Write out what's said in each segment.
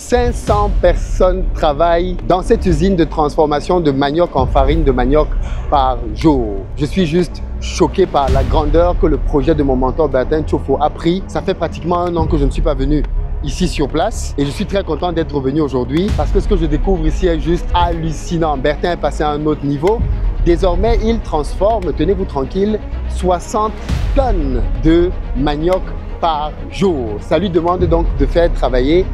500 personnes travaillent dans cette usine de transformation de manioc en farine de manioc par jour. Je suis juste choqué par la grandeur que le projet de mon mentor Bertin Tchofo a pris. Ça fait pratiquement 1 an que je ne suis pas venu ici sur place et je suis très content d'être revenu aujourd'hui parce que ce que je découvre ici est juste hallucinant. Bertin est passé à un autre niveau. Désormais, il transforme, tenez-vous tranquille, 60 tonnes de manioc par jour. Ça lui demande donc de faire travailler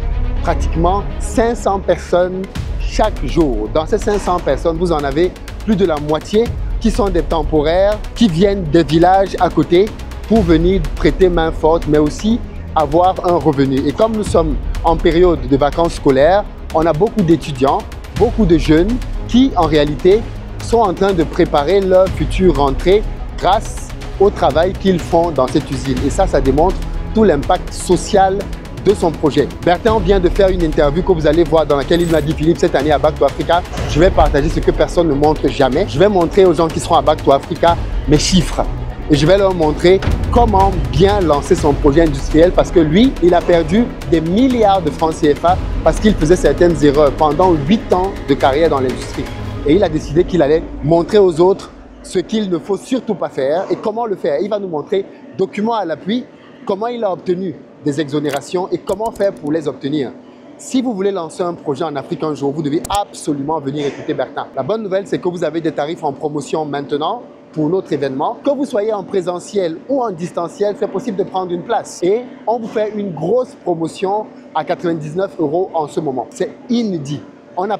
pratiquement 500 personnes chaque jour. Dans ces 500 personnes, vous en avez plus de la moitié qui sont des temporaires, qui viennent des villages à côté pour venir prêter main forte, mais aussi avoir un revenu. Et comme nous sommes en période de vacances scolaires, on a beaucoup d'étudiants, beaucoup de jeunes qui, en réalité, sont en train de préparer leur future rentrée grâce au travail qu'ils font dans cette usine. Et ça démontre tout l'impact social de son projet. Bertin vient de faire une interview que vous allez voir dans laquelle il m'a dit: Philippe, cette année à Back to Africa, je vais partager ce que personne ne montre jamais. Je vais montrer aux gens qui seront à Back to Africa mes chiffres. Et je vais leur montrer comment bien lancer son projet industriel parce que lui, il a perdu des milliards de francs CFA parce qu'il faisait certaines erreurs pendant 8 ans de carrière dans l'industrie. Et il a décidé qu'il allait montrer aux autres ce qu'il ne faut surtout pas faire et comment le faire. Il va nous montrer, documents à l'appui, comment il a obtenu des exonérations et comment faire pour les obtenir. Si vous voulez lancer un projet en Afrique un jour, vous devez absolument venir écouter Bertin. La bonne nouvelle, c'est que vous avez des tarifs en promotion maintenant pour notre événement. Que vous soyez en présentiel ou en distanciel, c'est possible de prendre une place. Et on vous fait une grosse promotion à 99 € en ce moment. C'est inédit. On a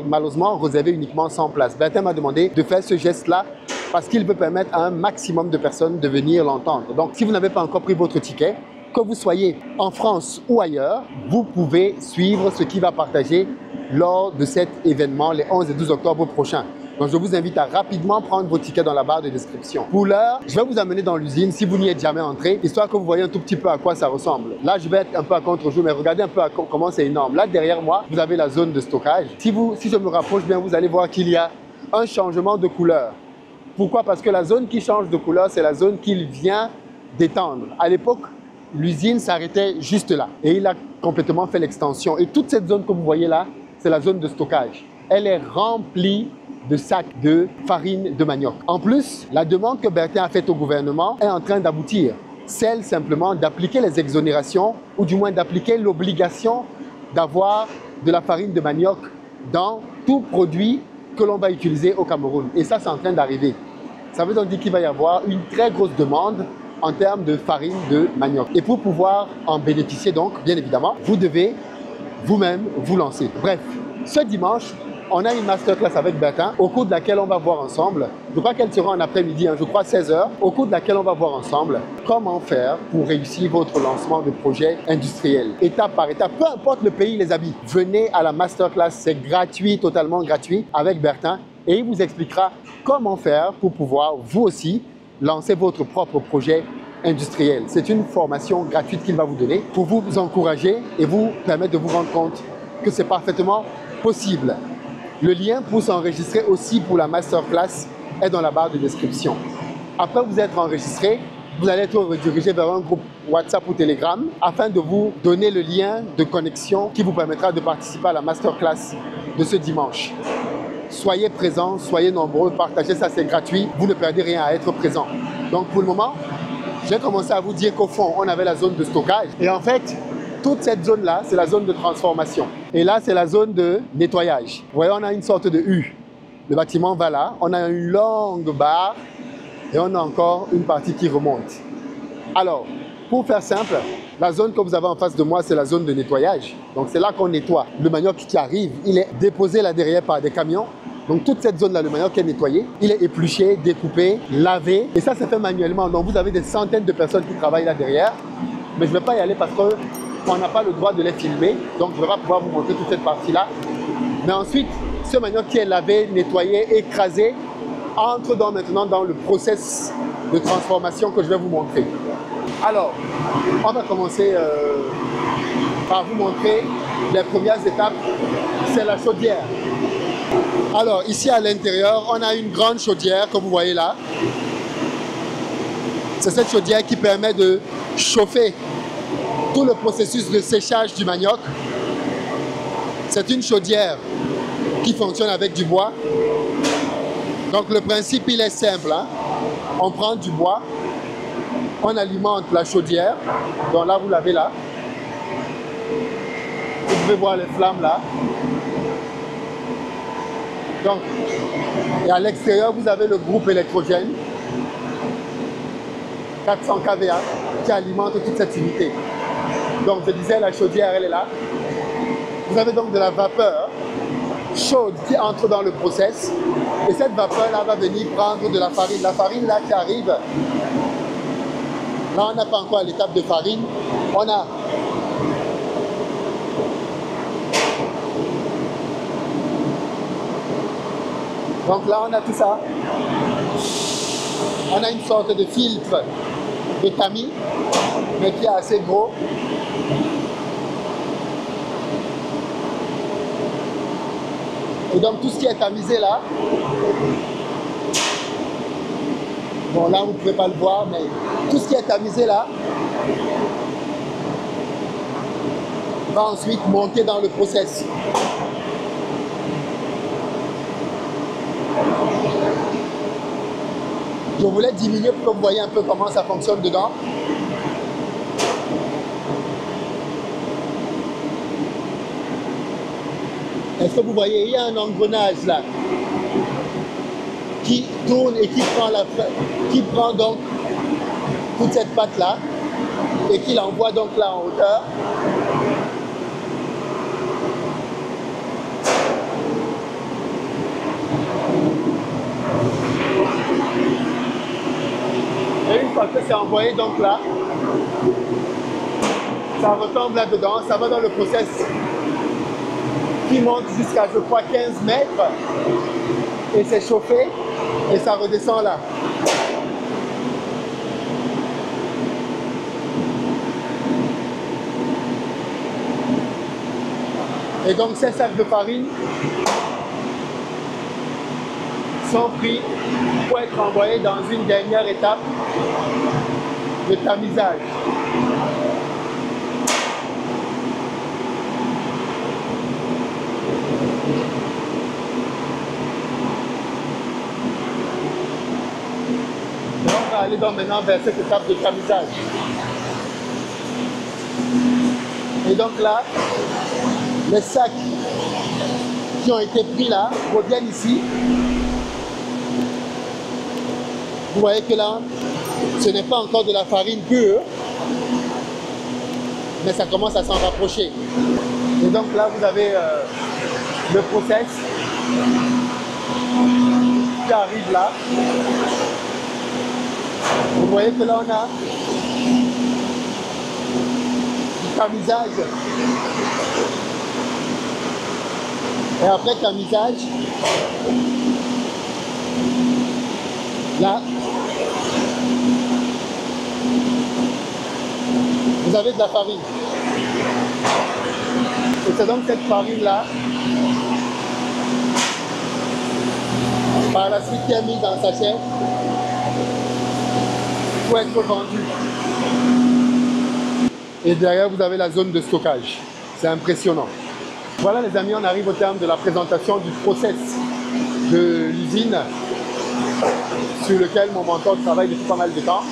malheureusement réservé uniquement 100 places. Bertin m'a demandé de faire ce geste-là parce qu'il veut permettre à un maximum de personnes de venir l'entendre. Donc, si vous n'avez pas encore pris votre ticket, que vous soyez en France ou ailleurs, vous pouvez suivre ce qu'il va partager lors de cet événement les 11 et 12 octobre prochains. Donc, je vous invite à rapidement prendre vos tickets dans la barre de description. Pour l'heure, je vais vous amener dans l'usine si vous n'y êtes jamais entré, histoire que vous voyez un tout petit peu à quoi ça ressemble. Là, je vais être un peu à contre-jour, mais regardez un peu comment c'est énorme. Là, derrière moi, vous avez la zone de stockage. Si je me rapproche bien, vous allez voir qu'il y a un changement de couleur. Pourquoi? Parce que la zone qui change de couleur, c'est la zone qu'il vient d'étendre. À l'époque, l'usine s'arrêtait juste là et il a complètement fait l'extension. Et toute cette zone que vous voyez là, c'est la zone de stockage. Elle est remplie de sacs de farine de manioc. En plus, la demande que Bertin a faite au gouvernement est en train d'aboutir. Celle simplement d'appliquer les exonérations ou du moins d'appliquer l'obligation d'avoir de la farine de manioc dans tout produit que l'on va utiliser au Cameroun. Et ça, c'est en train d'arriver. Ça veut donc dire qu'il va y avoir une très grosse demande en termes de farine de manioc. Et pour pouvoir en bénéficier donc, bien évidemment, vous devez vous-même vous lancer. Bref, ce dimanche, on a une masterclass avec Bertin, au cours de laquelle on va voir ensemble, je crois qu'elle sera en après-midi, je crois 16 h, au cours de laquelle on va voir ensemble comment faire pour réussir votre lancement de projet industriel. Étape par étape, peu importe le pays, les amis. Venez à la masterclass, c'est gratuit, totalement gratuit, avec Bertin, et il vous expliquera comment faire pour pouvoir, vous aussi, lancer votre propre projet industriel. C'est une formation gratuite qu'il va vous donner pour vous encourager et vous permettre de vous rendre compte que c'est parfaitement possible. Le lien pour s'enregistrer aussi pour la masterclass est dans la barre de description. Après vous être enregistré, vous allez être redirigé vers un groupe WhatsApp ou Telegram afin de vous donner le lien de connexion qui vous permettra de participer à la masterclass de ce dimanche. Soyez présents, soyez nombreux, partagez ça, c'est gratuit. Vous ne perdez rien à être présent. Donc pour le moment, j'ai commencé à vous dire qu'au fond, on avait la zone de stockage. Et en fait, toute cette zone-là, c'est la zone de transformation. Et là, c'est la zone de nettoyage. Vous voyez, on a une sorte de U. Le bâtiment va là, on a une longue barre et on a encore une partie qui remonte. Alors, pour faire simple, la zone que vous avez en face de moi, c'est la zone de nettoyage. Donc, c'est là qu'on nettoie. Le manioc qui arrive, il est déposé là derrière par des camions. Donc, toute cette zone-là, le manioc est nettoyé. Il est épluché, découpé, lavé. Et ça, c'est fait manuellement. Donc, vous avez des centaines de personnes qui travaillent là derrière. Mais je ne vais pas y aller parce qu'on n'a pas le droit de les filmer. Donc, je ne vais pas pouvoir vous montrer toute cette partie-là. Mais ensuite, ce manioc qui est lavé, nettoyé, écrasé, entre maintenant dans le process de transformation que je vais vous montrer. Alors, on va commencer par vous montrer les premières étapes. C'est la chaudière. Alors, ici à l'intérieur, on a une grande chaudière, comme vous voyez là. C'est cette chaudière qui permet de chauffer tout le processus de séchage du manioc. C'est une chaudière qui fonctionne avec du bois. Donc le principe, il est simple, hein. On prend du bois, on alimente la chaudière. Donc là, vous l'avez là. Vous pouvez voir les flammes là. Donc, et à l'extérieur, vous avez le groupe électrogène 400 kVA qui alimente toute cette unité. Donc, je disais, la chaudière, elle est là. Vous avez donc de la vapeur chaude qui entre dans le process. Et cette vapeur-là va venir prendre de la farine. La farine là qui arrive, là on n'a pas encore l'étape de farine. On a donc là on a tout ça. On a une sorte de filtre de tamis, mais qui est assez gros. Et donc tout ce qui est tamisé là, bon là vous ne pouvez pas le voir, mais tout ce qui est tamisé là va ensuite monter dans le process. Je voulais diminuer pour que vous voyez un peu comment ça fonctionne dedans. Est-ce que vous voyez, il y a un engrenage là qui tourne et qui prend donc toute cette pâte là et qui l'envoie donc là en hauteur. Et une fois que c'est envoyé donc là, ça retombe là-dedans, ça va dans le process qui monte jusqu'à, je crois, 15 mètres et c'est chauffé et ça redescend là. Et donc ces sacs de farine sont pris pour être envoyés dans une dernière étape de tamisage. Et on va aller donc maintenant vers cette étape de tamisage. Et donc là, les sacs qui ont été pris là reviennent ici. Vous voyez que là, ce n'est pas encore de la farine pure, mais ça commence à s'en rapprocher. Et donc là, vous avez le process qui arrive là. Vous voyez que là, on a du tamisage. Et après tamisage, là, vous avez de la farine. Et c'est donc cette farine-là, par la suite, qui est mise dans le sachet pour être vendue. Et derrière, vous avez la zone de stockage. C'est impressionnant. Voilà les amis, on arrive au terme de la présentation du process de l'usine sur lequel mon mentor travaille depuis pas mal de temps.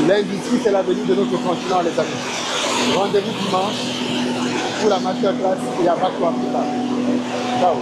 L'industrie, c'est l'avenir de notre continent, les amis. Rendez-vous dimanche pour la masterclass et à Bakou Africa. Ciao.